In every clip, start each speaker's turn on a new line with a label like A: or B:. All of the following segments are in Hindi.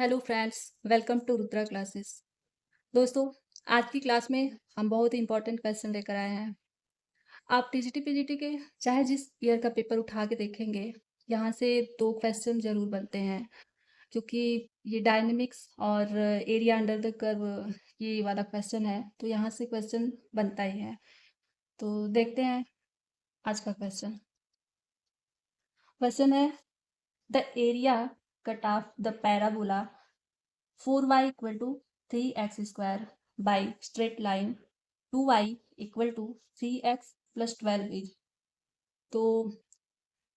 A: Hello friends, welcome to Rudra classes. दोस्तों, आज की क्लास में हम बहुत ही इंपॉर्टेंट क्वेश्चन लेकर आए हैं। आप टीजीटी पीजीटी के चाहे जिस ईयर का पेपर उठा के देखेंगे, यहाँ से दो क्वेश्चन जरूर बनते हैं, क्योंकि ये डायनेमिक्स और एरिया अंडर द कर्व ये वाला क्वेश्चन है, तो यहाँ से क्वेश्चन बनता ही है। तो देखते हैं आज का क्वेश्चन। क्वेश्चन है, the area cut off the parabola 4y equal to 3x square by straight line 2y equal to 3x plus 12 is। तो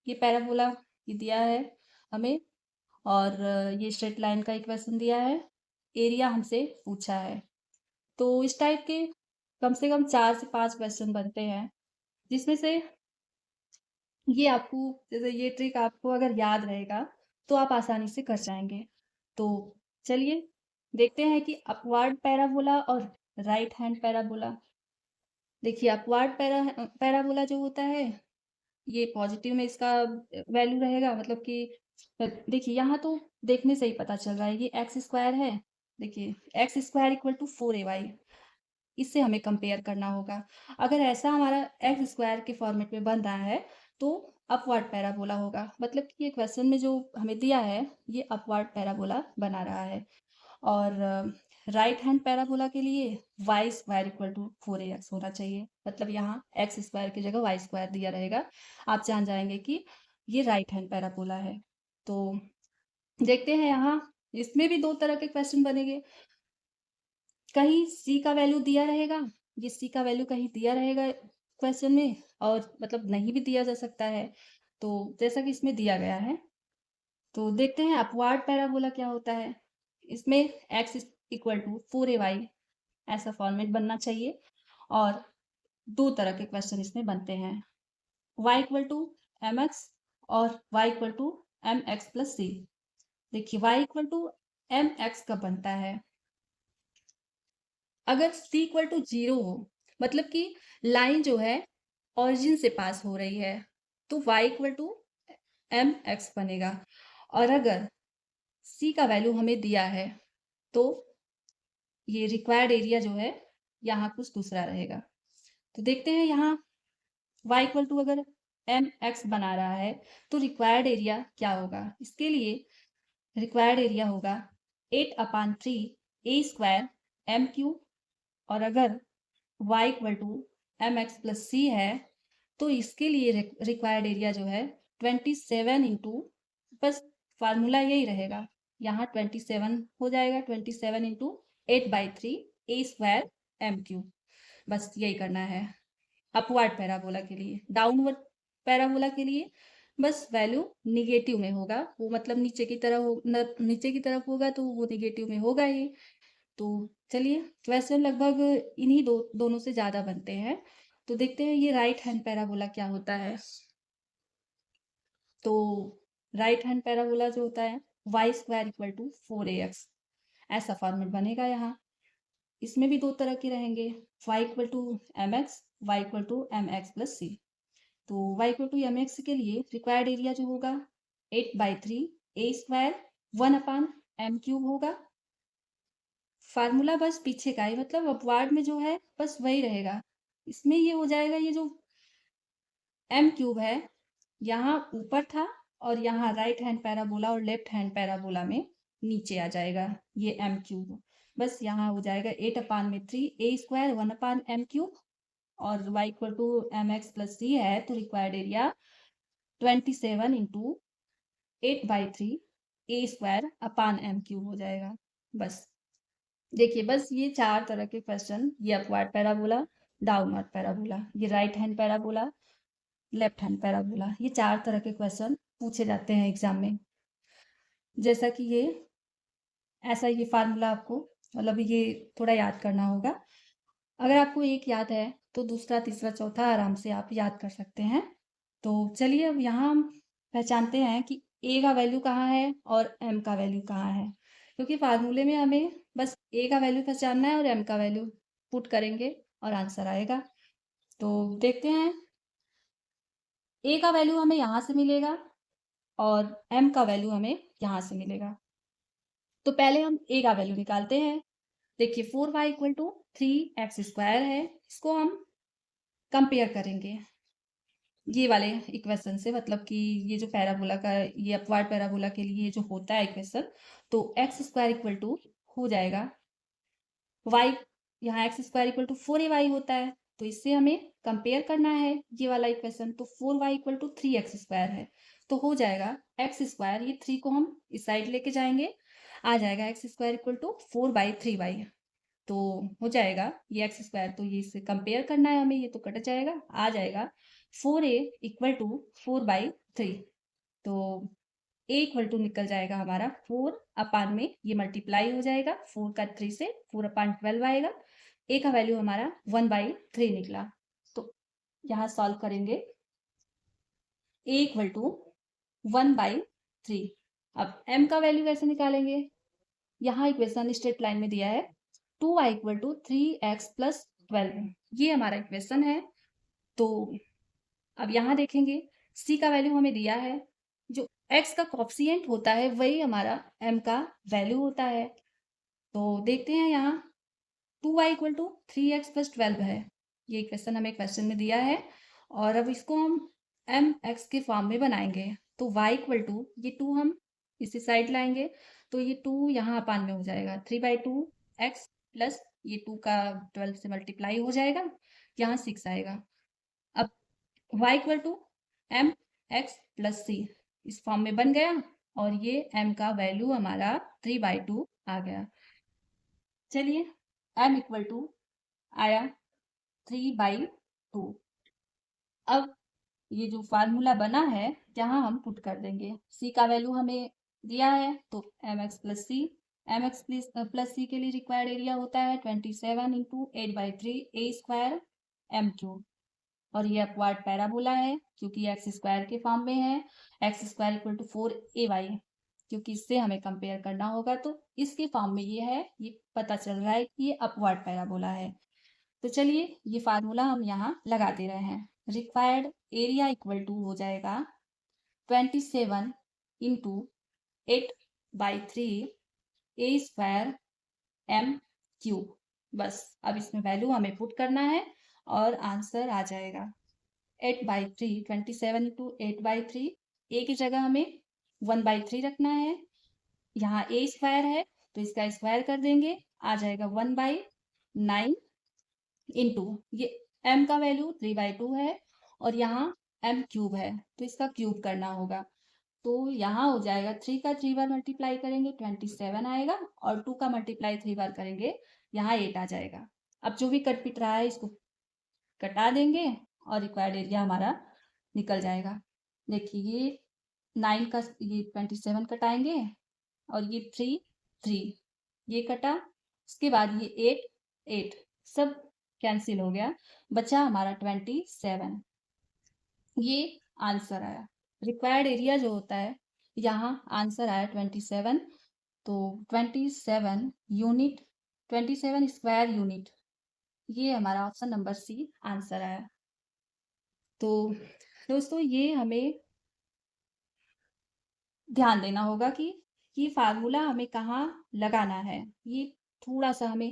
A: ये पैराबोला ये दिया है हमें, और ये स्ट्रेट लाइन का इक्वेशन दिया है, एरिया हमसे पूछा है। तो इस टाइप के कम से कम 4 से 5 क्वेश्चन बनते हैं, जिसमें से ये आपको, जैसे ये ट्रिक आपको अगर याद रहेगा तो आप आसानी से कर जाएंगे। तो चलिए देखते हैं कि अपवर्ड पैराबोला और राइट हैंड पैराबोला। देखिए, अपवर्ड पैराबोला जो होता है, ये पॉजिटिव में इसका वैल्यू रहेगा, मतलब कि देखिए यहाँ तो देखने से ही पता चल रहा है ये एक्स स्क्वायर है। देखिए, x square equal to 4ay, इससे हमें कंपेयर करना होगा। अगर ऐसा हमारा एक्स स्क्वायर के फॉर्मेट में बन रहा है तो अपवर्ड पैराबोला होगा, मतलब कि ये क्वेश्चन में जो हमें दिया है ये अपवर्ड पैराबोला बना रहा है। और राइट हैंड पैराबोला के लिए Y square equal to 4ax होना चाहिए, मतलब यहाँ एक्स स्क्वायर की जगह वाई स्क्वायर दिया रहेगा। आप जान जाएंगे कि ये राइट हैंड पैराबोला है। तो देखते हैं, यहाँ इसमें भी दो तरह के क्वेश्चन बनेंगे। कहीं सी का वैल्यू दिया रहेगा, ये सी का वैल्यू कहीं दिया रहेगा क्वेश्चन में, और मतलब नहीं भी दिया जा सकता है, तो जैसा कि इसमें दिया गया है। तो देखते हैं अपवार्ड पैराबोला क्या होता है। इसमें एक्स इक्वल टू 4ay ऐसा फॉर्मेट बनना चाहिए, और दो तरह के क्वेश्चन इसमें बनते हैं, y equal to m x और y equal to m x plus c. देखिए, y equal to m x कब बनता है, अगर c इक्वल टू 0 हो, मतलब कि लाइन जो है ओरिजिन से पास हो रही है, तो y equal to m x बनेगा। और अगर c का वैल्यू हमें दिया है तो ये रिक्वायर्ड एरिया जो है यहाँ कुछ दूसरा रहेगा। तो देखते हैं, यहाँ y इक्वल टू अगर एम एक्स बना रहा है तो रिक्वायर्ड एरिया क्या होगा। इसके लिए रिक्वायर्ड एरिया होगा 8/3 ए स्क्वायर एम क्यूब, और अगर y equal to m x plus c है तो इसके लिए रिक्वायर्ड एरिया जो है 27 इंटू, बस फार्मूला यही रहेगा, यहाँ 27 हो जाएगा, 27 into 8/3 a square M cube. बस यही करना है अपवर्ड पैराबोला के लिए। डाउनवर्ड पैराबोला के लिए बस वैल्यू निगेटिव में होगा, वो मतलब नीचे की तरफ नीचे की तरफ होगा तो वो निगेटिव में होगा ही। तो चलिए, क्वेश्चन लगभग इन्हीं दोनों से ज्यादा बनते हैं। तो देखते हैं ये राइट हैंड पैराबोला क्या होता है। तो राइट हैंड पैराबोला जो होता है Y square equal to 4ax ऐसा फॉर्मेट बनेगा। यहाँ इसमें भी दो तरह के रहेंगे, y equal to m x, y equal to m x plus c. तो y equal to m x के लिए रिक्वायर्ड एरिया जो होगा 8/3 ए स्क्वायर 1/m³ होगा। फार्मूला बस पीछे का ही, मतलब अपवार्ड में जो है बस वही रहेगा। इसमें ये हो जाएगा, ये जो m³ है यहाँ ऊपर था, और यहाँ राइट हैंड पैराबोला और लेफ्ट हैंड पैराबोला में नीचे आ जाएगा ये m³। बस यहाँ हो जाएगा 8/3 ए स्क्वायर 1/m³, और y equal to m x plus c है तो required area 27 into 8/3 a square upon m³ हो जाएगा। बस देखिए, बस ये चार तरह के क्वेश्चन, ये अपवर्ड पैराबोला, डाउनवर्ड पैराबोला, ये right hand parabola, left hand parabola, ये चार तरह के क्वेश्चन पूछे जाते हैं एग्जाम में। जैसा कि ये ऐसा, ये फार्मूला आपको, मतलब ये थोड़ा याद करना होगा। अगर आपको एक याद है तो दूसरा तीसरा चौथा आराम से आप याद कर सकते हैं। तो चलिए, अब यहाँ हम पहचानते हैं कि ए का वैल्यू कहाँ है और एम का वैल्यू कहाँ है, क्योंकि फार्मूले में हमें बस ए का वैल्यू पहचानना है और एम का वैल्यू पुट करेंगे और आंसर आएगा। तो देखते हैं, ए का वैल्यू हमें यहाँ से मिलेगा और एम का वैल्यू हमें यहाँ से मिलेगा। तो पहले हम a का वैल्यू निकालते हैं। देखिए 4y इक्वल टू 3x² है, इसको हम कंपेयर करेंगे ये वाले इक्वेशन से, मतलब कि ये जो पैराबोला का, ये अपवार्ड पैराबोला के लिए जो होता है इक्वेशन, तो x² इक्वल टू हो जाएगा y, यहाँ x² इक्वल टू 4ay होता है, तो इससे हमें कंपेयर करना है ये वाला इक्वेशन, तो 4y इक्वल टू 3x² है, तो हो जाएगा x², ये 3 को हम इस साइड लेके जाएंगे, आ जाएगा x² इक्वल टू 4/3y, तो हो जाएगा ये x², तो ये इससे कंपेयर करना है हमें, ये तो कट जाएगा, आ जाएगा 4a इक्वल टू 4/3, तो a इक्वल टू निकल जाएगा हमारा 4 अपान में ये मल्टीप्लाई हो जाएगा, 4 का 3 से 4/12 आएगा, a का वैल्यू हमारा 1/3 निकला। तो यहाँ सॉल्व करेंगे, a इक्वल टू 1/3। अब m का वैल्यू कैसे निकालेंगे, यहाँ इक्वेशन स्ट्रेट लाइन में दिया है 2y equal to 3x plus 12, ये हमारा इक्वेशन है। तो अब यहाँ देखेंगे c का वैल्यू हमें दिया है, जो x का कोफिशिएंट होता है वही हमारा m का वैल्यू होता है। तो देखते हैं यहाँ 2y equal to 3x plus 12 है, ये इक्वेशन हमें क्वेश्चन में दिया है, और अब इसको हम mx के फॉर्म में बनाएंगे, तो y इक्वल टू ये 2 हम इसी साइड लाएंगे, तो ये 2 यहाँ अपान में हो जाएगा 3/2 x प्लस ये 2 का 12 से मल्टीप्लाई हो जाएगा, यहाँ 6 आएगा। अब y equal to m x plus c इस फॉर्म में बन गया, और ये m का वैल्यू हमारा 3/2 आ गया। चलिए m इक्वल टू आया 3/2। अब ये जो फार्मूला बना है यहाँ हम पुट कर देंगे, c का वैल्यू हमें दिया है, तो mx प्लस सी, mx प्लस सी के लिए रिक्वायर्ड एरिया होता है 27 इंटू 8/3 a² m³, और ये अपवार्ड पैराबोला है क्योंकि x² के फॉर्म में है, x² इक्वल टू 4ay, क्योंकि इससे हमें कंपेयर करना होगा, तो इसके फॉर्म में ये है, ये पता चल रहा है कि ये अपवार्ड पैराबोला है। तो चलिए ये फार्मूला हम यहाँ लगा दे रहे हैं, रिक्वायर्ड एरिया इक्वल टू हो जाएगा 27 इंटू 8/3 a² m³, बस अब इसमें वैल्यू हमें पुट करना है और आंसर आ जाएगा 8/3, 27 इंटू 8/3, a की जगह हमें 1/3 रखना है, यहाँ a² है तो इसका स्क्वायर कर देंगे, आ जाएगा 1/9 इंटू ये m का वैल्यू 3/2 है, और यहाँ m³ है तो इसका क्यूब करना होगा, तो यहाँ हो जाएगा 3 का 3 बार मल्टीप्लाई करेंगे 27 आएगा, और 2 का मल्टीप्लाई 3 बार करेंगे यहाँ 8 आ जाएगा। अब जो भी कट पिट रहा है इसको कटा देंगे और रिक्वायर्ड एरिया हमारा निकल जाएगा। देखिए ये 9 का ये 27 कटाएंगे, और ये 3 ये कटा, उसके बाद ये 8 सब कैंसिल हो गया, बचा हमारा 27, ये आंसर आया। रिक्वायर्ड एरिया जो होता है यहाँ आंसर आया 27, तो 27 यूनिट, 27 स्क्वायर यूनिट, ये हमारा ऑप्शन नंबर सी आंसर आया। तो दोस्तों ये हमें ध्यान देना होगा कि ये फार्मूला हमें कहाँ लगाना है, ये थोड़ा सा हमें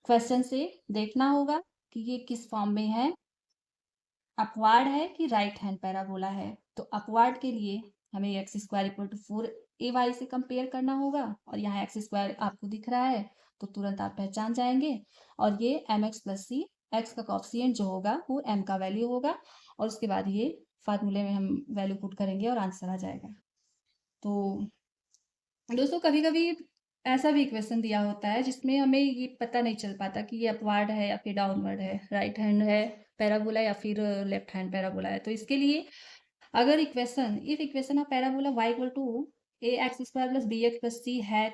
A: क्वेश्चन से देखना होगा कि ये किस फॉर्म में है, अपवार्ड है कि राइट हैंड पैराबोला है। तो अपवार्ड के लिए हमें x² इक्वल टू 4ay से कंपेयर करना होगा, और यहाँ x² आपको दिख रहा है तो तुरंत आप पहचान जाएंगे, और ये mx प्लस सी, x का कोफिशिएंट जो होगा वो m का वैल्यू होगा, और उसके बाद ये फार्मूले में हम वैल्यू पुट करेंगे और आंसर आ जाएगा। तो दोस्तों कभी कभी ऐसा भी इक्वेशन दिया होता है जिसमें हमें ये पता नहीं चल पाता कि ये अपवार्ड है या फिर डाउनवर्ड है, राइट हैंड है पैराबोला या फिर लेफ्ट हैंड पैराबोला है। तो इसके लिए अगर equation of parabola y equal to ax² plus bx plus c है,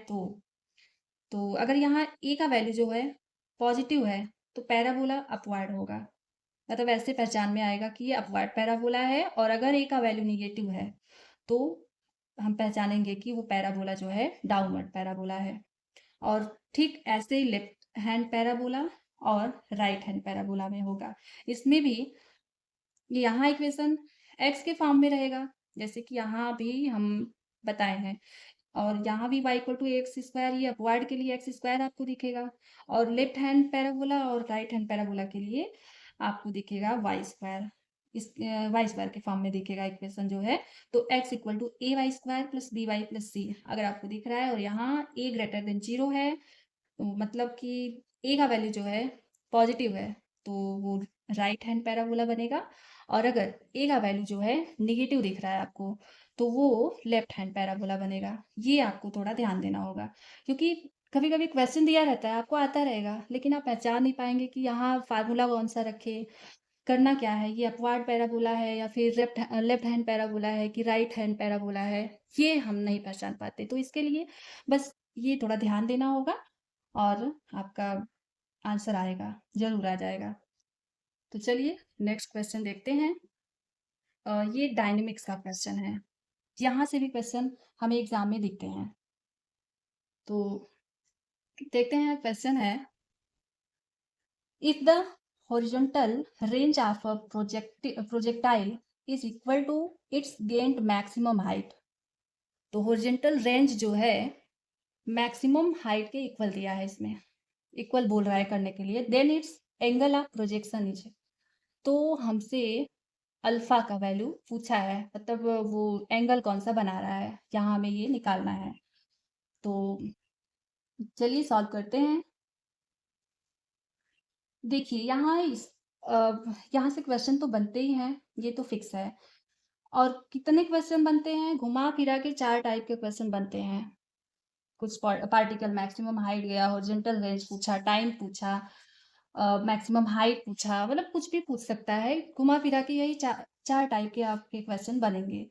A: तो अगर यहाँ a का वैल्यू जो है पॉजिटिव है तो पैराबोला अपवार्ड होगा, मतलब ऐसे पहचान में आएगा कि ये अपवार्ड पैराबोला है, और अगर a का वैल्यू निगेटिव है तो हम पहचानेंगे कि वो पैराबोला जो है डाउनवर्ड पैराबोला है। और ठीक ऐसे ही लेफ्ट हैंड पैराबोला और राइट हैंड पैराबोला में होगा, इसमें भी यहाँ इक्वेशन x के फॉर्म में रहेगा, जैसे कि यहाँ भी हम बताए हैं और यहाँ भी y equal to x square, ये अपवर्ड के लिए एक्स स्क्वायर आपको दिखेगा, और लेफ्ट हैंड पैराबोला और राइट हैंड पैराबोला के लिए आपको दिखेगा वाई स्क्वायर। इस वाई स्क्वायर के फॉर्म में दिखेगा इक्वेशन जो है। तो x equal to a y square plus b y plus c अगर आपको दिख रहा है, और यहाँ a ग्रेटर देन 0 है, तो मतलब कि a का वैल्यू जो है पॉजिटिव है, तो वो राइट हैंड पैराबोला बनेगा। और अगर a का वैल्यू जो है निगेटिव दिख रहा है आपको, तो वो लेफ्ट हैंड पैराबोला बनेगा। ये आपको थोड़ा ध्यान देना होगा, क्योंकि कभी कभी क्वेश्चन दिया रहता है, आपको आता रहेगा, लेकिन आप पहचान नहीं पाएंगे कि यहाँ फार्मूला कौन सा रखे, करना क्या है, ये अपवार्ड पैराबोला है या फिर लेफ्ट हैंड पैराबोला है कि राइट हैंड पैराबोला है, ये हम नहीं पहचान पाते। तो इसके लिए बस ये थोड़ा ध्यान देना होगा, और आपका आंसर आएगा, जरूर आ जाएगा। तो चलिए नेक्स्ट क्वेश्चन देखते हैं। ये डायनेमिक्स का क्वेश्चन है। यहाँ से भी क्वेश्चन हमें एग्जाम में दिखते हैं, तो देखते हैं। क्वेश्चन है, if the horizontal range of a projectile is equal to its gained maximum height, तो horizontal range जो है मैक्सिमम हाइट के इक्वल दिया है, इसमें इक्वल बोल रहा है करने के लिए, then it's angle of projection is, तो हमसे अल्फा का वैल्यू पूछा है, मतलब वो एंगल कौन सा बना रहा है, यहाँ हमें ये निकालना है। तो चलिए सॉल्व करते हैं। देखिए यहाँ यहाँ से क्वेश्चन तो बनते ही हैं, ये तो फिक्स है। और कितने क्वेश्चन बनते हैं, घुमा फिरा के 4 टाइप के क्वेश्चन बनते हैं। कुछ पार्टिकल मैक्सिमम हाइट गया, हॉरिजॉन्टल रेंज पूछा, टाइम पूछा, मैक्सिमम हाइट पूछा, मतलब कुछ भी पूछ सकता है। घुमा फिरा के यही चार टाइप के आपके क्वेश्चन बनेंगे।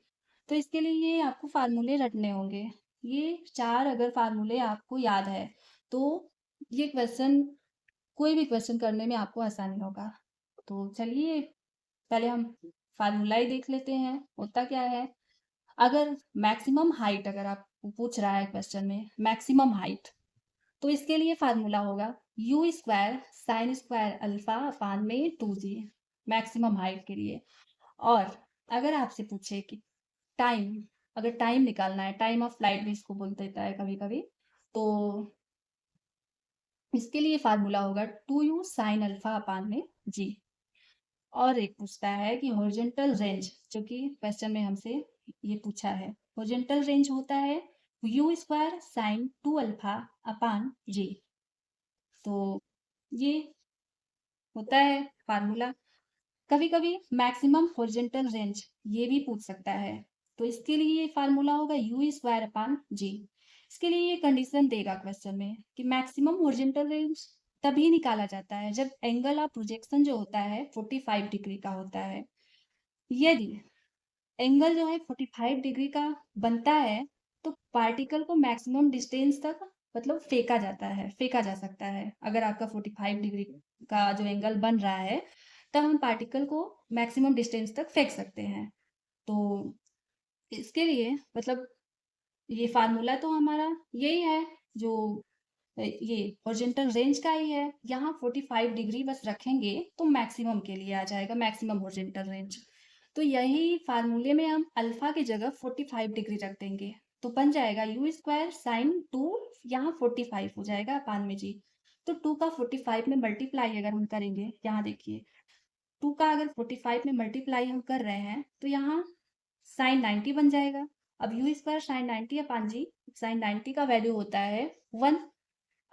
A: तो इसके लिए ये आपको फार्मूले रटने होंगे। ये 4 अगर फार्मूले आपको याद है, तो ये क्वेश्चन, कोई भी क्वेश्चन करने में आपको आसानी होगा। तो चलिए पहले हम फार्मूला ही देख लेते हैं, होता क्या है। अगर मैक्सिमम हाइट, अगर आप पूछ रहा है क्वेश्चन में मैक्सिमम हाइट, तो इसके लिए फार्मूला होगा you square sign square alpha अपान में 2g, मैक्सिमम हाइट के लिए। और अगर आपसे पूछे कि टाइम, अगर टाइम निकालना है, टाइम ऑफ फ्लाइट भी इसको बोल देता है कभी कभी, तो इसके लिए फार्मूला होगा 2u साइन अल्फा अपान में g। और एक पूछता है कि हॉरिजॉन्टल रेंज, जो कि क्वेश्चन में हमसे ये पूछा है, हॉरिजॉन्टल रेंज होता है u square sine 2 alpha upon g. तो ये होता है फार्मूला। कभी कभी मैक्सिमम हॉरिजॉन्टल रेंज ये भी पूछ सकता है, तो इसके लिए ये फार्मूला होगा यू स्क्वायर अपान जी। इसके लिए ये कंडीशन देगा क्वेश्चन में कि मैक्सिमम हॉरिजॉन्टल रेंज तभी निकाला जाता है जब एंगल ऑफ प्रोजेक्शन जो होता है 45 डिग्री का होता है। यदि एंगल जो है 45 डिग्री का बनता है, तो पार्टिकल को मैक्सिमम डिस्टेंस तक मतलब फेंका जाता है, फेंका जा सकता है। अगर आपका 45 डिग्री का जो एंगल बन रहा है, तब हम पार्टिकल को मैक्सिमम डिस्टेंस तक फेंक सकते हैं। तो इसके लिए मतलब ये फार्मूला तो हमारा यही है, जो ये हॉरिजॉन्टल रेंज का ही है। यहाँ 45 डिग्री बस रखेंगे तो मैक्सिमम के लिए आ जाएगा, मैक्सिमम हॉरिजॉन्टल रेंज। तो यही फार्मूले में हम अल्फा की जगह 45 डिग्री रख देंगे, तो बन जाएगा यू स्क्वायर साइन 2, यहाँ 45 हो जाएगा अपान में जी। तो 2 का 45 में मल्टीप्लाई अगर हम करेंगे, यहाँ देखिए 2 का अगर 45 में मल्टीप्लाई हम कर रहे हैं, तो यहाँ साइन 90 बन जाएगा। अब u square sine 90 upon g, sine 90 का वैल्यू होता है 1।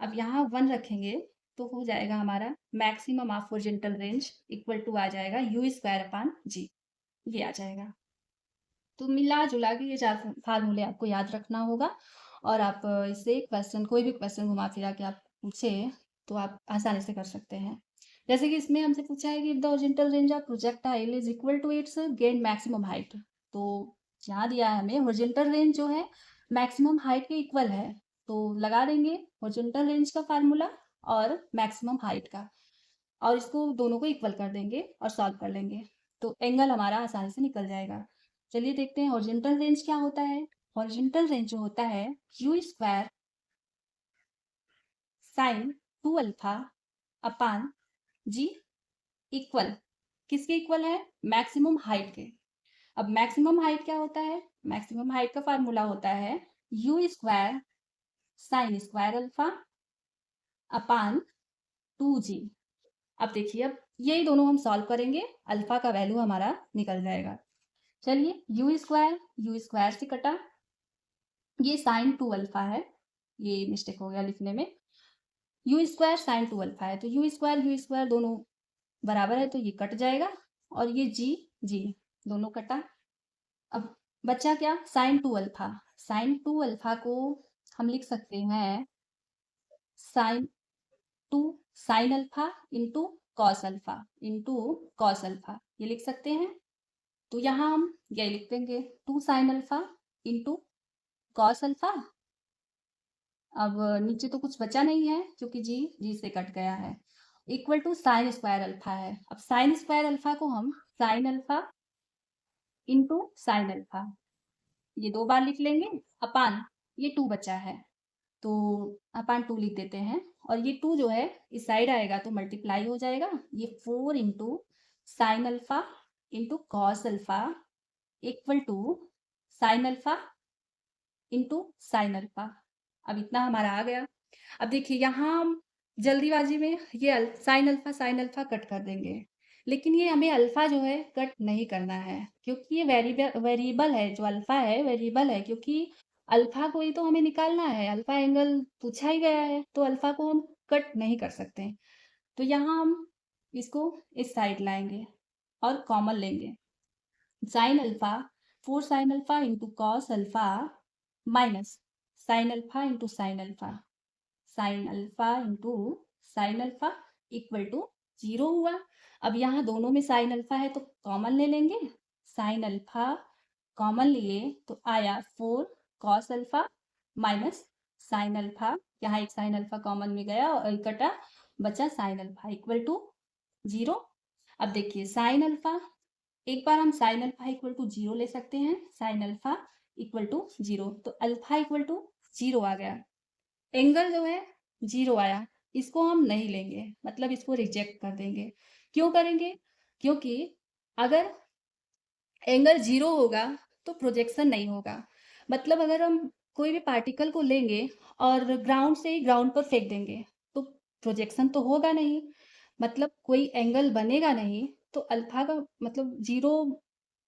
A: अब यहाँ 1 रखेंगे तो हो जाएगा हमारा maximum of horizontal range equal to आ जाएगा यू स्क्वायर अपान जी, ये आ जाएगा। तो मिला जुला के ये 4 फार्मूले आपको याद रखना होगा, और आप इससे क्वेश्चन, कोई भी क्वेश्चन घुमा फिरा के आप पूछे तो आप आसानी से कर सकते हैं। जैसे कि इसमें हमसे पूछा है कि the horizontal range of projectile is equal to its gain maximum height, तो यहाँ दिया है हमें हॉरिजॉन्टल रेंज जो है मैक्सिमम हाइट के इक्वल है, तो लगा देंगे हॉरिजॉन्टल रेंज का फार्मूला और मैक्सिमम हाइट का, और इसको दोनों को इक्वल कर देंगे और सॉल्व कर लेंगे, तो एंगल हमारा आसानी से निकल जाएगा। चलिए देखते हैं हॉरिजॉन्टल रेंज क्या होता है। हॉरिजॉन्टल रेंज जो होता है u square sine 2 alpha upon g, equal किसके इक्वल है, मैक्सिमम हाइट के। अब मैक्सिमम हाइट क्या होता है, मैक्सिमम हाइट का फार्मूला होता है u square sign square alpha अपान 2g। अब देखिए, अब यही दोनों हम सॉल्व करेंगे, अल्फा का वैल्यू हमारा निकल जाएगा। चलिए, यू स्क्वायर से कटा, ये साइन 2 अल्फा है, ये मिस्टेक हो गया लिखने में। यू स्क्वायर साइन 2 अल्फा है, तो यू स्क्वायर दोनों बराबर है, तो ये कट जाएगा, और ये जी दोनों कटा। अब बचा क्या, साइन 2 अल्फा। साइन 2 अल्फा को हम लिख सकते हैं sine 2 sine alpha into cos alpha, ये लिख सकते हैं। तो यहाँ हम यही लिख देंगे 2 sine alpha into cos alpha. अब नीचे तो कुछ बचा नहीं है क्योंकि जी से कट गया है, equal to sine square alpha है। अब साइन स्क्वायर अल्फा को हम sine alpha into sine alpha, ये 2 बार लिख लेंगे, अपान ये 2 बचा है तो अपान 2 लिख देते हैं, और ये 2 जो है इस साइड आएगा तो मल्टीप्लाई हो जाएगा, ये 4 into sine alpha into cos alpha equal to sine alpha into sine alpha. अब इतना हमारा आ गया। अब देखिए, यहाँ हम जल्दीबाजी में ये साइन अल्फा कट कर देंगे, लेकिन ये हमें अल्फा जो है कट नहीं करना है, क्योंकि ये वेरिएबल है, जो अल्फा है वेरिएबल है, क्योंकि अल्फा को ही तो हमें निकालना है, अल्फा एंगल पूछा ही गया है, तो अल्फा को हम कट नहीं कर सकते। तो यहाँ हम इसको इस साइड लाएंगे और कॉमन लेंगे, sine alpha 4 sine alpha into cos alpha minus sine alpha into sine alpha, sine alpha into sine alpha equal to 0 हुआ। अब यहाँ दोनों में साइन अल्फा है तो कॉमन ले लेंगे, साइन अल्फा कॉमन लिए तो आया 4 cos alpha minus sine alpha, यहाँ एक साइन अल्फा कॉमन में गया और कटा, बचा साइन अल्फा इक्वल टू 0। अब देखिए, साइन अल्फा एक बार हम साइन अल्फा इक्वल टू 0 ले सकते हैं, साइन अल्फा इक्वल टू 0, तो अल्फा इक्वल टू 0 आ गया। एंगल जो है 0 आया, इसको हम नहीं लेंगे, मतलब इसको रिजेक्ट कर देंगे। क्यों करेंगे, क्योंकि अगर एंगल 0 होगा तो प्रोजेक्शन नहीं होगा। मतलब अगर हम कोई भी पार्टिकल को लेंगे और ग्राउंड से ही ग्राउंड पर फेंक देंगे तो प्रोजेक्शन तो होगा नहीं, मतलब कोई एंगल बनेगा नहीं। तो अल्फा का मतलब 0,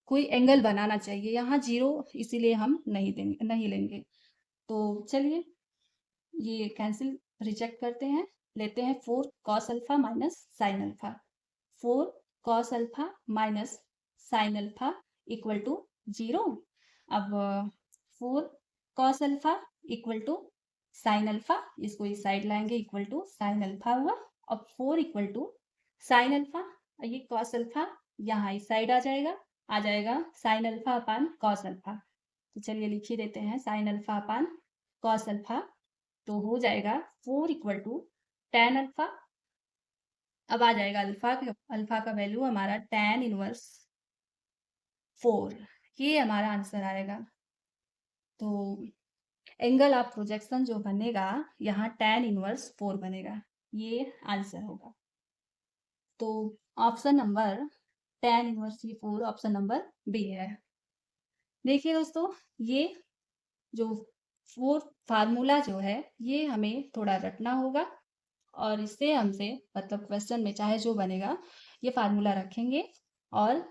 A: कोई एंगल बनाना चाहिए, यहाँ 0 इसीलिए हम नहीं लेंगे। तो चलिए, ये कैंसिल रिजेक्ट करते हैं, लेते हैं 4 cos alpha minus sine alpha, 4 cos alpha minus sine alpha equal to 0। अब 4 cos alpha equal to sine alpha, इसको इस साइड लाएंगे, इक्वल टू साइन अल्फा हुआ। अब 4 इक्वल टू साइन अल्फा, ये कॉस अल्फा यहाँ इस साइड आ जाएगा साइन अल्फा अपान कॉस अल्फा। तो चलिए लिख ही देते हैं साइन अल्फा अपान कॉस अल्फा, तो हो जाएगा 4 इक्वल टू tan अल्फा। अब आ जाएगा अल्फा का वैल्यू हमारा tan इनवर्स 4, ये हमारा आंसर आएगा। तो एंगल ऑफ प्रोजेक्शन जो बनेगा यहाँ tan इनवर्स 4 बनेगा, ये आंसर होगा। तो option number tan inverse 4 option number B है। देखिए दोस्तों, ये जो 4 फार्मूला जो है ये हमें थोड़ा रटना होगा, और इससे हमसे मतलब क्वेश्चन में चाहे जो बनेगा ये फार्मूला रखेंगे और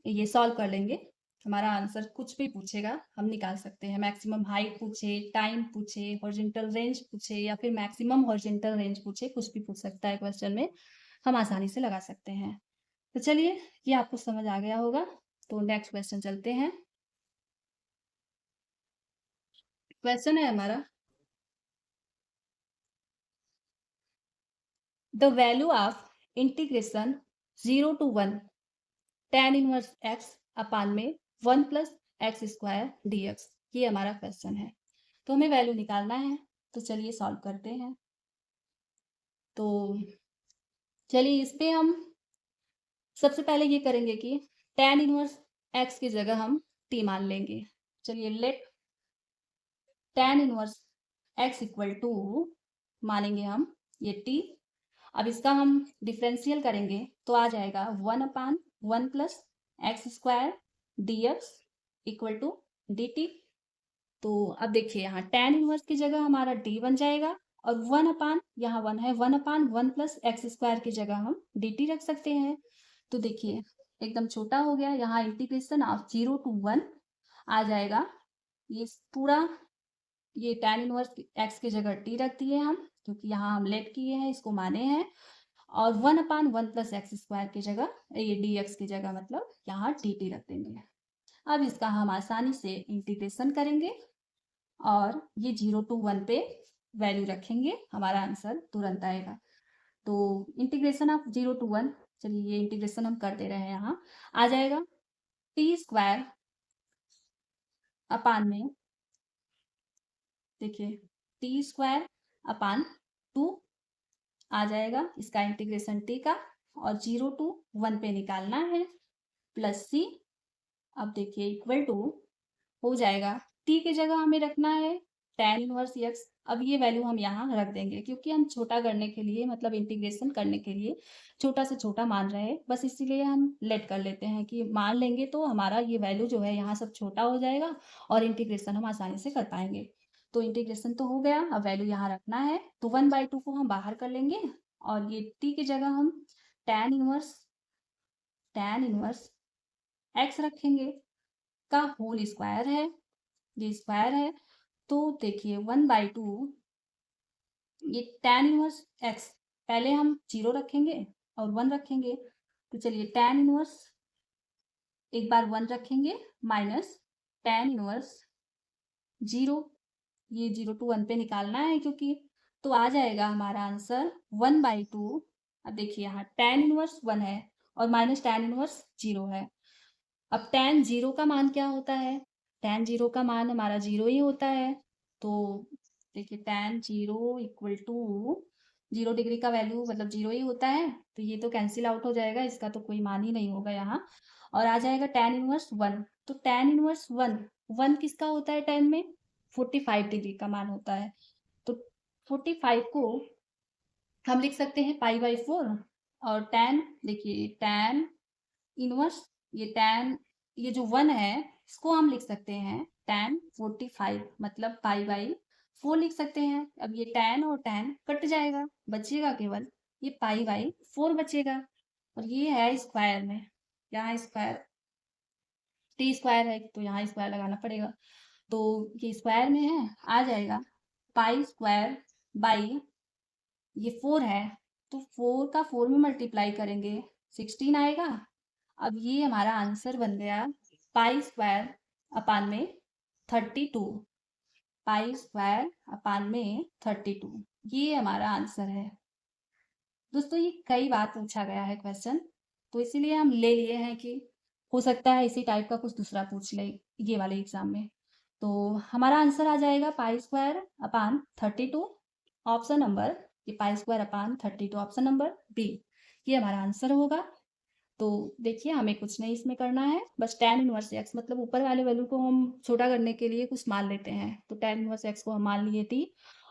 A: ये सॉल्व कर लेंगे। हमारा आंसर कुछ भी पूछेगा हम निकाल सकते हैं, मैक्सिमम हाइट पूछे, टाइम पूछे, हॉरिजॉन्टल रेंज पूछे, या फिर मैक्सिमम हॉरिजॉन्टल रेंज पूछे, कुछ भी पूछ सकता है क्वेश्चन में, हम आसानी से लगा सकते हैं। तो चलिए, ये आपको समझ आ गया होगा, तो नेक्स्ट क्वेश्चन चलते हैं। क्वेश्चन है हमारा, the value of integration 0 to 1 tan inverse x अपान में 1 प्लस एक्स स्क्वायर dx, ये हमारा क्वेश्चन है। तो हमें वैल्यू निकालना है, तो चलिए सॉल्व करते हैं। तो चलिए, इस पे हम सबसे पहले ये करेंगे कि tan इनवर्स x की जगह हम t मान लेंगे। चलिए, let tan inverse x equal to मानेंगे हम ये t। अब इसका हम डिफरेंशियल करेंगे तो आ जाएगा 1 upon 1 plus x square d x equal to d t. तो अब देखिए यहाँ tan इनवर्स की जगह हमारा d बन जाएगा और 1 अपान यहाँ 1 है 1 अपान 1 प्लस एक्स स्क्वायर की जगह हम dt रख सकते हैं। तो देखिए एकदम छोटा हो गया, यहाँ इंटीग्रेशन ऑफ 0 to 1 आ जाएगा। ये पूरा ये tan इनवर्स x की जगह t रख दिए हम, क्योंकि यहाँ हम लेट किए हैं, इसको माने हैं। और 1 अपान 1 प्लस एक्स स्क्वायर की जगह ये dx की जगह मतलब यहाँ dt रख देंगे। अब इसका हम आसानी से इंटीग्रेशन करेंगे और ये 0 to 1 पे वैल्यू रखेंगे, हमारा आंसर तुरंत आएगा। तो इंटीग्रेशन ऑफ 0 to 1, चलिए ये इंटीग्रेशन हम कर दे रहे हैं, यहाँ आ जाएगा टी स्क्वायर अपान में, देखिए टी स्क्वायर अपान 2 आ जाएगा इसका इंटीग्रेशन टी का, और 0 to 1 पे निकालना है, प्लस सी। अब देखिए इक्वल टू हो जाएगा, टी की जगह हमें रखना है tan इनवर्स x। अब ये वैल्यू हम यहाँ रख देंगे, क्योंकि हम छोटा करने के लिए मतलब इंटीग्रेशन करने के लिए छोटा से छोटा मान रहे हैं, बस इसीलिए हम लेट कर लेते हैं कि मान लेंगे तो हमारा ये वैल्यू जो है यहाँ सब छोटा हो जाएगा और इंटीग्रेशन हम आसानी से कर पाएंगे। तो इंटीग्रेशन तो हो गया, अब वैल्यू यहाँ रखना है, तो 1/2 को हम बाहर कर लेंगे और ये t की जगह हम tan इनवर्स x रखेंगे का होल स्क्वायर है, ये स्क्वायर है। तो देखिए 1/2 ये tan इनवर्स x, पहले हम 0 रखेंगे और 1 रखेंगे, तो चलिए tan इनवर्स एक बार 1 रखेंगे माइनस tan इनवर्स 0, ये 0 to 1 पे निकालना है क्योंकि, तो आ जाएगा हमारा आंसर 1/2। अब देखिए यहाँ tan इनवर्स 1 है और माइनस tan इनवर्स 0 है। अब tan 0 का मान क्या होता है, tan 0 का मान हमारा 0 ही होता है। तो देखिए tan 0 इक्वल टू 0 डिग्री का वैल्यू मतलब 0 ही होता है, तो ये तो कैंसिल आउट हो जाएगा, इसका तो कोई मान ही नहीं होगा यहाँ, और आ जाएगा tan इनवर्स 1। तो tan इनवर्स 1 किसका होता है, tan में 45 डिग्री का मान होता है। तो 45 को हम लिख सकते हैं π/4, और tan देखिए tan इनवर्स ये जो 1 है इसको हम लिख सकते हैं tan 45 मतलब π/4 लिख सकते हैं। अब ये tan और tan कट जाएगा, बचेगा केवल ये π/4 बचेगा, और ये है स्क्वायर में, यहाँ स्क्वायर टी स्क्वायर है तो यहाँ स्क्वायर लगाना पड़ेगा, तो ये स्क्वायर में है, आ जाएगा पाई स्क्वायर बाई ये 4 है, तो 4 का 4 में मल्टीप्लाई करेंगे 16 आएगा। अब ये हमारा आंसर बन गया पाई स्क्वायर अपान में 32, पाई स्क्वायर अपान में 32, ये हमारा आंसर है। दोस्तों ये कई बार पूछा गया है क्वेश्चन, तो इसीलिए हम ले लिए हैं कि हो सकता है इसी टाइप का कुछ दूसरा पूछ ले ये वाले एग्जाम में। तो हमारा आंसर आ जाएगा pi square upon 32, option number, ये pi square upon 32 option number B, ये हमारा आंसर होगा। तो देखिए हमें कुछ नहीं इसमें करना है, बस tan इनवर्स x मतलब ऊपर वाले वैल्यू को हम छोटा करने के लिए कुछ मान लेते हैं, तो tan इनवर्स x को हम मान लिए t।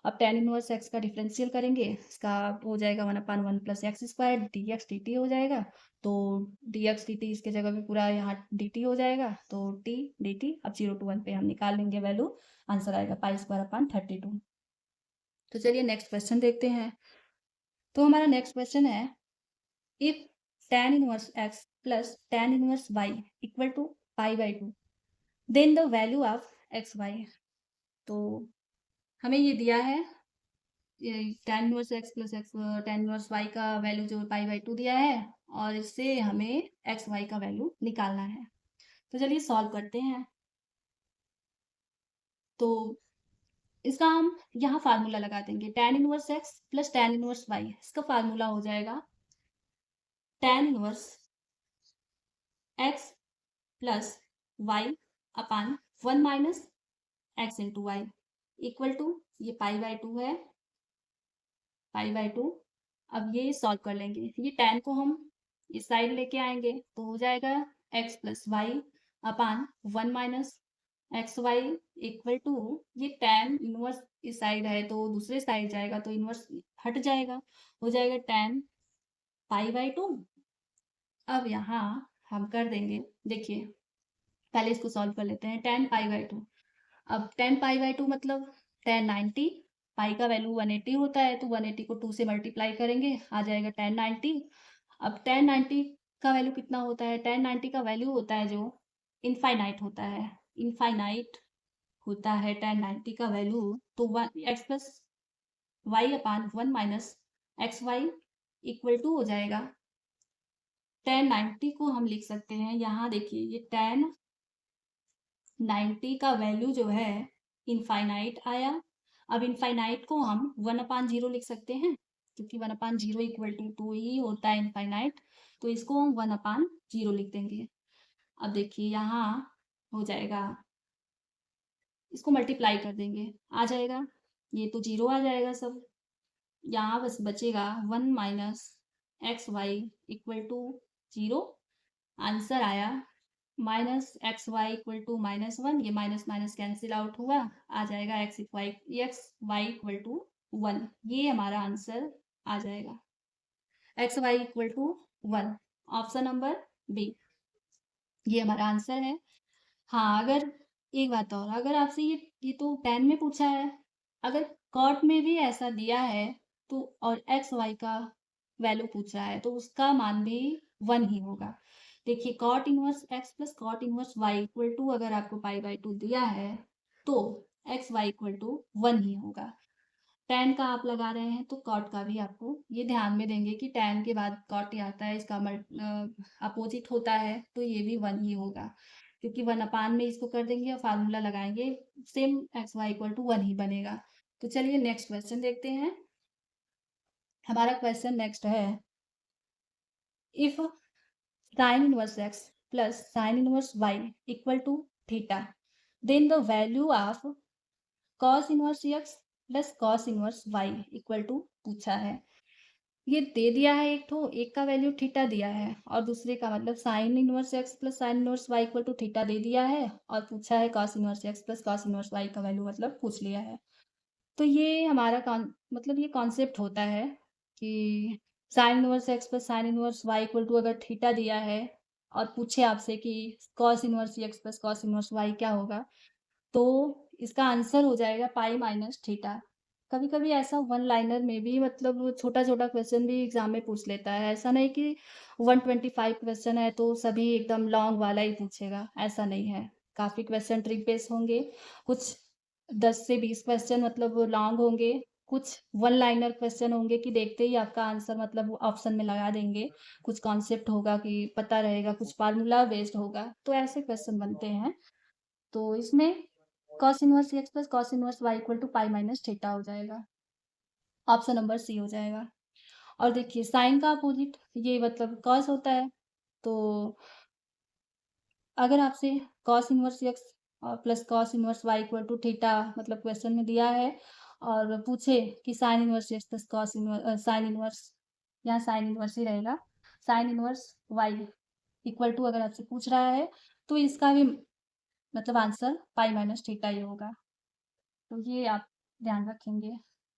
A: अब tan इनवर्स x का डिफरेंशियल करेंगे, इसका हो जाएगा 1/1 plus x square dx dt हो जाएगा, तो dx dt इसके जगह पे पूरा यहाँ dt हो जाएगा, तो t dt अब 0 to 1 पे हम निकाल लेंगे वैल्यू, आंसर आएगा पाई स्क्वायर अपान 32। तो चलिए नेक्स्ट क्वेश्चन देखते हैं। तो हमारा नेक्स्ट क्वेश्चन है, if tan inverse x plus tan inverse y equal to π/2, then the value of xy। तो हमें ये दिया है tan inverse x plus x tan inverse y का वैल्यू जो π/2 दिया है, और इससे हमें एक्स वाई का वैल्यू निकालना है। तो चलिए सॉल्व करते हैं। तो इसका हम यहाँ फार्मूला लगा देंगे, tan inverse x plus tan inverse y, इसका फार्मूला हो जाएगा tan inverse x plus y upon 1 minus x into y equal to, ये π/2 है, π/2। अब ये सॉल्व कर लेंगे, ये tan को हम इस साइड लेके आएंगे, तो हो जाएगा x plus y upon 1 minus x y equal to, ये tan इनवर्स इस साइड है तो दूसरे साइड जाएगा तो इनवर्स हट जाएगा, हो जाएगा tan π/2। अब यहाँ हम कर देंगे, देखिए पहले इसको सॉल्व कर लेते हैं, tan π/2 अब 10 पाई/2 मतलब 1090, पाई का वैल्यू 180 होता है, तो 180 को 2 से मल्टीप्लाई करेंगे, आ जाएगा 1090। अब 1090 का वैल्यू कितना होता है? 1090 का वैल्यू होता है जो इनफाइनाइट होता है, इनफाइनाइट होता है 1090 का वैल्यू। तो x plus y upon 1 minus x y equal to हो जाएगा 1090 को हम लिख सकते हैं, यहाँ देखिए ये 1090 का वैल्यू जो है इनफाइनाइट आया। अब इनफाइनाइट को हम 1/0 लिख सकते हैं, क्योंकि 1/0 इक्वल टू 2 ही होता है इनफाइनाइट, तो इसको हम 1/0 लिख देंगे। अब देखिए यहाँ हो जाएगा, इसको मल्टीप्लाई कर देंगे, आ जाएगा, ये तो 0 आ जाएगा सब। यहाँ बस बचेगा 1 minus x y equal to 0। Answer आया -xy = -1, ये माइनस माइनस कैंसिल आउट हुआ, आ जाएगा x y इक्वल टू 1। ये हमारा आंसर आ जाएगा, xy equal to 1, option number B, ये हमारा आंसर है। हाँ, अगर एक बात और, अगर आपसे ये तो 10 में पूछा है, अगर कॉट में भी ऐसा दिया है तो, और एक्स वाई का वैल्यू पूछा है, तो उसका मान भी 1 ही होगा। देखिए cot inverse x plus cot inverse y equal to, अगर आपको पाई/2 दिया है तो एक्स वाई इक्वल टू 1 ही होगा। tan का आप लगा रहे हैं तो cot का भी आपको ये ध्यान में देंगे कि tan के बाद cot ही आता है, इसका अपोजिट होता है, तो ये भी 1 ही होगा, क्योंकि 1/, में इसको कर देंगे और फार्मूला लगाएंगे, same x y equal to 1 ही बनेगा। तो चलिए नेक्स्ट क्वेश्चन देखते हैं। हमारा क्वेश्चन नेक्स्ट है, if sin inverse x plus sin inverse y equal to theta, then the value of cos inverse x plus cos inverse y equal to पूछा है। ये दे दिया है एक तो, एक का वैल्यू थीटा दिया है, और दूसरे का मतलब sine inverse x plus sine inverse y equal to theta दे दिया है, और पूछा है cos inverse x plus cos inverse y का वैल्यू मतलब पूछ लिया है। तो ये हमारा मतलब ये कॉन्सेप्ट होता है कि sine inverse x plus sine inverse y equal to अगर थीटा दिया है और पूछे आपसे कि cos inverse x plus cos inverse y क्या होगा, तो इसका आंसर हो जाएगा पाई माइनस थीटा। कभी कभी ऐसा वन लाइनर में भी मतलब छोटा छोटा क्वेश्चन भी एग्जाम में पूछ लेता है, ऐसा नहीं कि 125 क्वेश्चन है तो सभी एकदम लॉन्ग वाला ही पूछेगा, ऐसा नहीं है। काफ़ी क्वेश्चन ट्रिक बेस होंगे, कुछ 10 से 20 क्वेश्चन मतलब लॉन्ग होंगे, कुछ वन लाइनर क्वेश्चन होंगे कि देखते ही आपका आंसर मतलब ऑप्शन में लगा देंगे, कुछ कॉन्सेप्ट होगा कि पता रहेगा, कुछ फार्मूला बेस्ड होगा, तो ऐसे क्वेश्चन बनते हैं। तो इसमें cos inverse x plus cos inverse y equal to pi minus theta हो जाएगा, ऑप्शन नंबर सी हो जाएगा। और देखिए साइन का अपोजिट ये मतलब कॉस होता है, तो अगर आपसे cos inverse x plus cos inverse y equal to theta मतलब क्वेश्चन में दिया है, और पूछे कि sine inverse x plus cos inverse sine inverse, यहाँ साइन इनवर्स ही रहेगा, sine inverse y equal to अगर आपसे पूछ रहा है, तो इसका भी मतलब आंसर पाई माइनस थीटा ही होगा। तो ये आप ध्यान रखेंगे,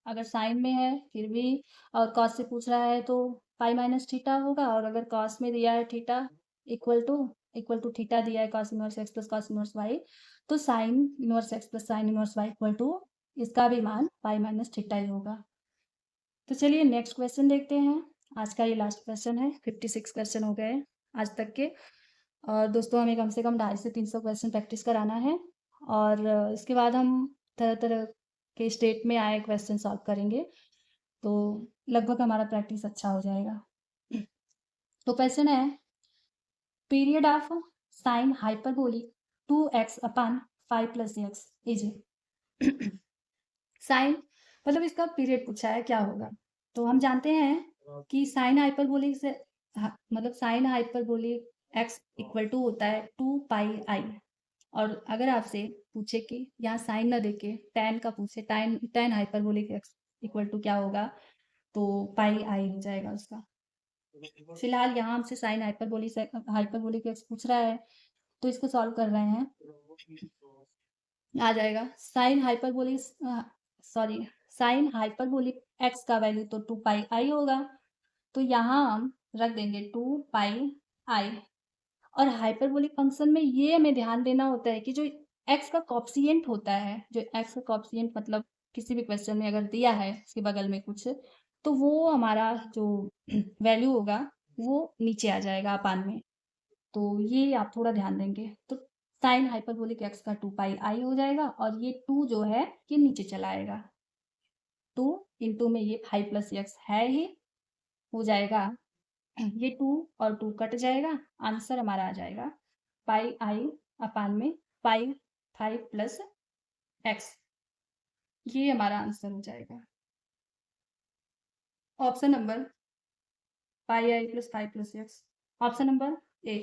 A: अगर साइन में है फिर भी और कॉस से पूछ रहा है तो पाई माइनस थीटा होगा, और अगर कॉस में दिया है थीटा इक्वल टू थीटा दिया है cos inverse x plus cos inverse y, तो sine inverse x plus sine inverse y equal to इसका भी मान पाई माइनस थीटा ही होगा। तो चलिए नेक्स्ट क्वेश्चन देखते हैं। आज का ये लास्ट क्वेश्चन है, 56 क्वेश्चन हो गए आज तक के, और दोस्तों हमें कम से कम 250 से 300 क्वेश्चन प्रैक्टिस कराना है, और इसके बाद हम तरह तरह के स्टेट में आए क्वेश्चन सॉल्व करेंगे, तो लगभग हमारा प्रैक्टिस अच्छा हो जाएगा। तो क्वेश्चन है, period of sine hyperbolic 2x upon 5 plus x is sine मतलब इसका पीरियड पूछा है क्या होगा। तो हम जानते हैं कि साइन हाइपरबोलिक से मतलब sine hyperbolic x equal to होता है 2 पाई आई, और अगर आपसे पूछे कि यहाँ साइन ना देके tan का पूछे, tan hyperbolic x equal to क्या होगा, तो पाई आई हो जाएगा उसका। फिलहाल यहाँ हमसे साइन हाइपरबोलिक x पूछ रहा है, तो इसको सॉल्व कर रहे हैं। आ जाएगा साइन हाइपरबोलिक x का वैल्यू तो 2 पाई आई होगा, तो यहाँ हम रख देंगे 2 पाई आई। और हाइपरबोलिक फंक्शन में ये हमें ध्यान देना होता है कि जो एक्स का कॉप्सिएंट होता है, जो एक्स का कॉप्सिएंट मतलब किसी भी क्वेश्चन में अगर दिया है उसके बगल में कुछ, तो वो हमारा जो वैल्यू होगा वो नीचे आ जाएगा अपान में। तो ये आप थोड़ा ध्यान देंगे। तो साइन हाइपरबोलिक एक्स का 2 पाई आई हो जाएगा और ये 2 जो है ये नीचे चला आएगा। 2 इंटू में ये 5 प्लस एक्स है ही, हो जाएगा ये 2 और 2 कट जाएगा, आंसर हमारा आ जाएगा पाई आई अपान में 5 प्लस एक्स। ये हमारा आंसर हो जाएगा। Option number pi I plus 5 plus x, option number A.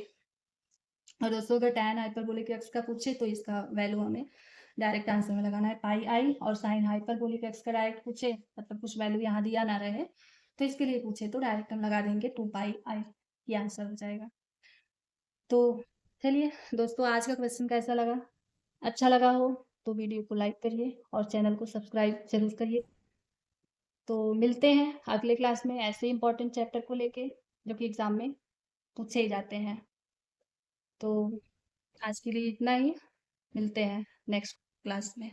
A: और दोस्तों अगर tan हाइपरबोलिक एक्स का पूछे तो इसका वैल्यू हमें डायरेक्ट आंसर में लगाना है पाई आई, और साइन हाइपरबोलिक एक्स का डायरेक्ट पूछे मतलब कुछ वैल्यू यहाँ दिया ना रहे तो इसके लिए पूछे तो डायरेक्ट हम लगा देंगे 2 पाई आई, ये आंसर हो जाएगा। तो चलिए दोस्तों, आज का क्वेश्चन कैसा लगा? अच्छा लगा हो तो वीडियो को लाइक करिए और चैनल को सब्सक्राइब जरूर करिए। तो मिलते हैं अगले क्लास में ऐसे इंपॉर्टेंट चैप्टर को लेके जो कि एग्जाम में पूछे ही जाते हैं। तो आज के लिए इतना ही, मिलते हैं नेक्स्ट क्लास में।